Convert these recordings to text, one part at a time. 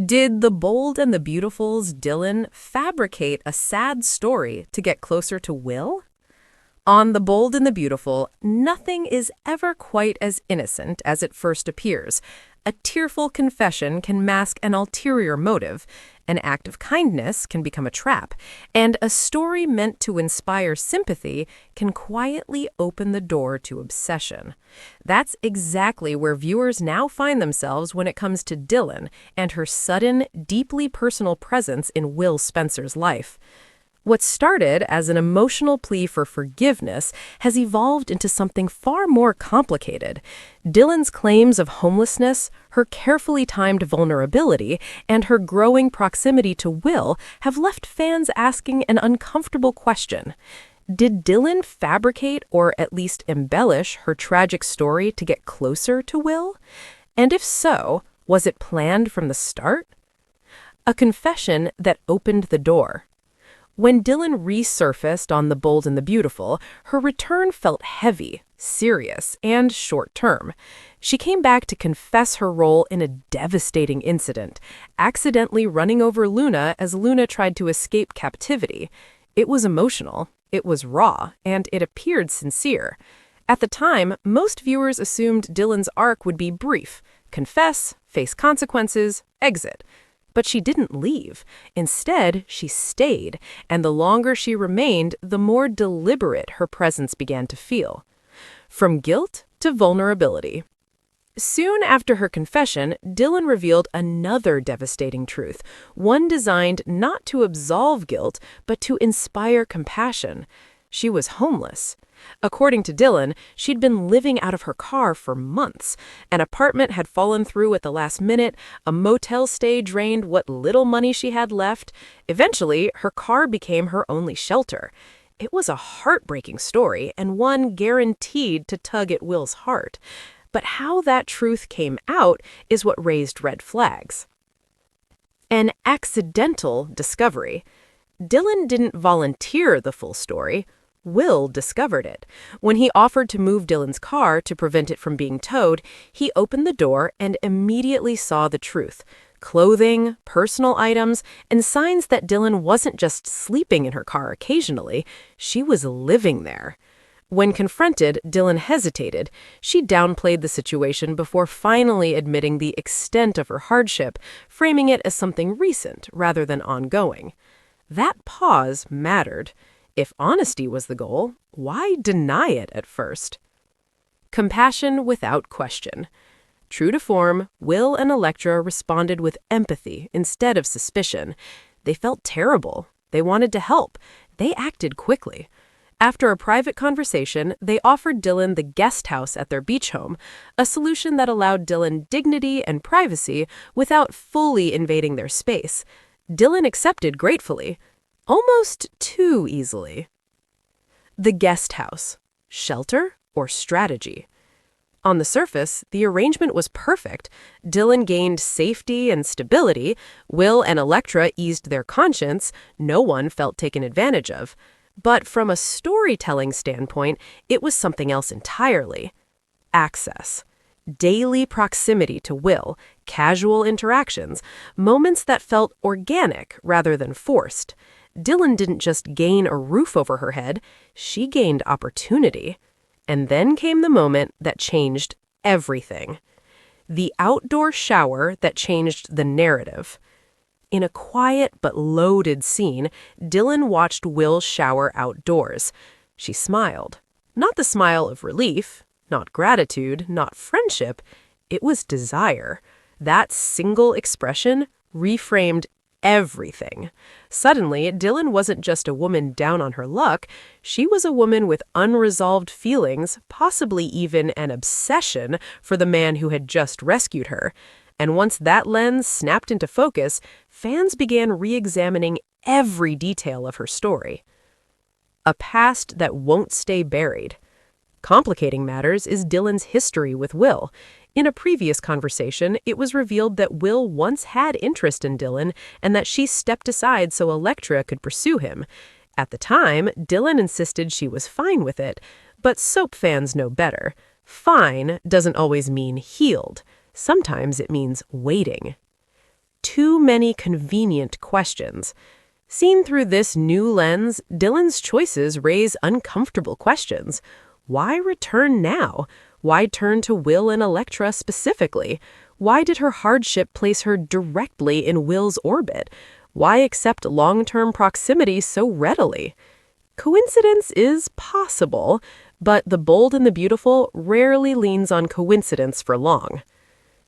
Did The Bold and the Beautiful's Dylan fabricate a sad story to get closer to Will? On The Bold and the Beautiful, nothing is ever quite as innocent as it first appears. A tearful confession can mask an ulterior motive, an act of kindness can become a trap, and a story meant to inspire sympathy can quietly open the door to obsession. That's exactly where viewers now find themselves when it comes to Dylan and her sudden, deeply personal presence in Will Spencer's life. What started as an emotional plea for forgiveness has evolved into something far more complicated. Dylan's claims of homelessness, her carefully timed vulnerability, and her growing proximity to Will have left fans asking an uncomfortable question. Did Dylan fabricate or at least embellish her tragic story to get closer to Will? And if so, was it planned from the start? A confession that opened the door. When Dylan resurfaced on The Bold and the Beautiful, her return felt heavy, serious, and short-term. She came back to confess her role in a devastating incident, accidentally running over Luna as Luna tried to escape captivity. It was emotional, it was raw, and it appeared sincere. At the time, most viewers assumed Dylan's arc would be brief: confess, face consequences, exit. But she didn't leave. Instead, she stayed, and the longer she remained, the more deliberate her presence began to feel. From guilt to vulnerability. Soon after her confession, Dylan revealed another devastating truth, one designed not to absolve guilt, but to inspire compassion. She was homeless. According to Dylan, she'd been living out of her car for months. An apartment had fallen through at the last minute, a motel stay drained what little money she had left. Eventually, her car became her only shelter. It was a heartbreaking story, and one guaranteed to tug at Will's heart. But how that truth came out is what raised red flags. An accidental discovery. Dylan didn't volunteer the full story. Will discovered it. When he offered to move Dylan's car to prevent it from being towed, he opened the door and immediately saw the truth. Clothing, personal items, and signs that Dylan wasn't just sleeping in her car occasionally, she was living there. When confronted, Dylan hesitated. She downplayed the situation before finally admitting the extent of her hardship, framing it as something recent rather than ongoing. That pause mattered. If honesty was the goal, why deny it at first? Compassion without question. True to form, Will and Elektra responded with empathy instead of suspicion. They felt terrible. They wanted to help. They acted quickly. After a private conversation, they offered Dylan the guest house at their beach home, a solution that allowed Dylan dignity and privacy without fully invading their space. Dylan accepted gratefully. Almost too easily. The guest house. Shelter or strategy? On the surface, the arrangement was perfect. Dylan gained safety and stability. Will and Elektra eased their conscience. No one felt taken advantage of. But from a storytelling standpoint, it was something else entirely. Access. Daily proximity to Will, casual interactions, moments that felt organic rather than forced. Dylan didn't just gain a roof over her head, she gained opportunity. And then came the moment that changed everything. The outdoor shower that changed the narrative. In a quiet but loaded scene, Dylan watched Will shower outdoors. She smiled. Not the smile of relief, not gratitude, not friendship. It was desire. That single expression reframed everything. Suddenly, Dylan wasn't just a woman down on her luck. She was a woman with unresolved feelings, possibly even an obsession for the man who had just rescued her. And once that lens snapped into focus, fans began re-examining every detail of her story. A past that won't stay buried. Complicating matters is Dylan's history with Will. In a previous conversation, it was revealed that Will once had interest in Dylan and that she stepped aside so Elektra could pursue him. At the time, Dylan insisted she was fine with it, but soap fans know better. Fine doesn't always mean healed. Sometimes it means waiting. too many convenient questions. Seen through this new lens, Dylan's choices raise uncomfortable questions. Why return now? Why turn to Will and Electra specifically? Why did her hardship place her directly in Will's orbit? Why accept long-term proximity so readily? Coincidence is possible, but The Bold and the Beautiful rarely leans on coincidence for long.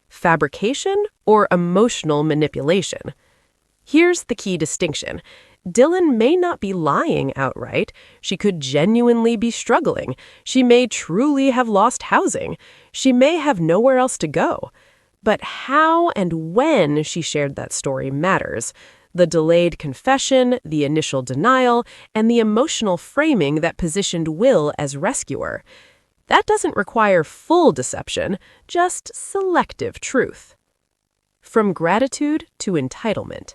Fabrication or emotional manipulation? Here's the key distinction. Dylan may not be lying outright. She could genuinely be struggling. She may truly have lost housing. She may have nowhere else to go. But how and when she shared that story matters. The delayed confession, the initial denial, and the emotional framing that positioned Will as rescuer. That doesn't require full deception, just selective truth. From gratitude to entitlement.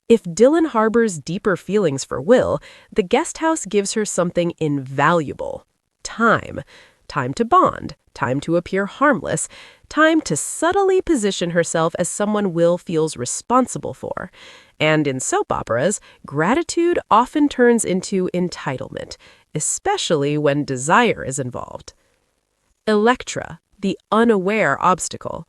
If Dylan harbors deeper feelings for Will, the guest house gives her something invaluable. Time. Time to bond, time to appear harmless, time to subtly position herself as someone Will feels responsible for. And in soap operas, gratitude often turns into entitlement, especially when desire is involved. Electra, the unaware obstacle.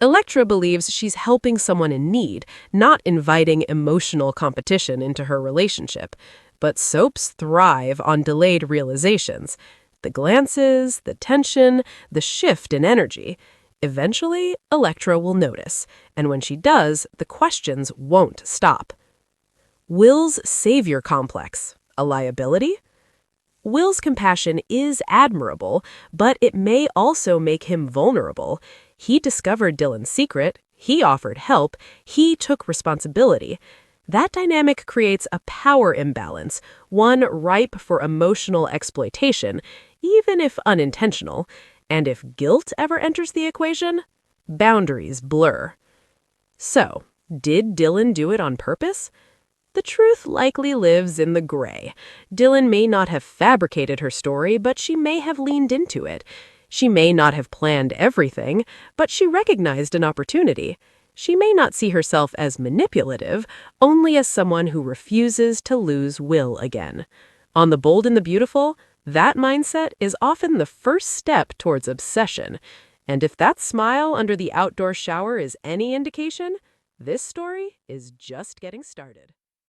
Electra believes she's helping someone in need, not inviting emotional competition into her relationship. But soaps thrive on delayed realizations. The glances, the tension, the shift in energy. Eventually, Electra will notice, and when she does, the questions won't stop. Will's savior complex, a liability? Will's compassion is admirable, but it may also make him vulnerable. He discovered Dylan's secret, he offered help, he took responsibility. That dynamic creates a power imbalance, one ripe for emotional exploitation, even if unintentional. And if guilt ever enters the equation, boundaries blur. So, did Dylan do it on purpose? The truth likely lives in the gray. Dylan may not have fabricated her story, but she may have leaned into it. She may not have planned everything, but she recognized an opportunity. She may not see herself as manipulative, only as someone who refuses to lose Will again. On The Bold and the Beautiful, that mindset is often the first step towards obsession. And if that smile under the outdoor shower is any indication, this story is just getting started.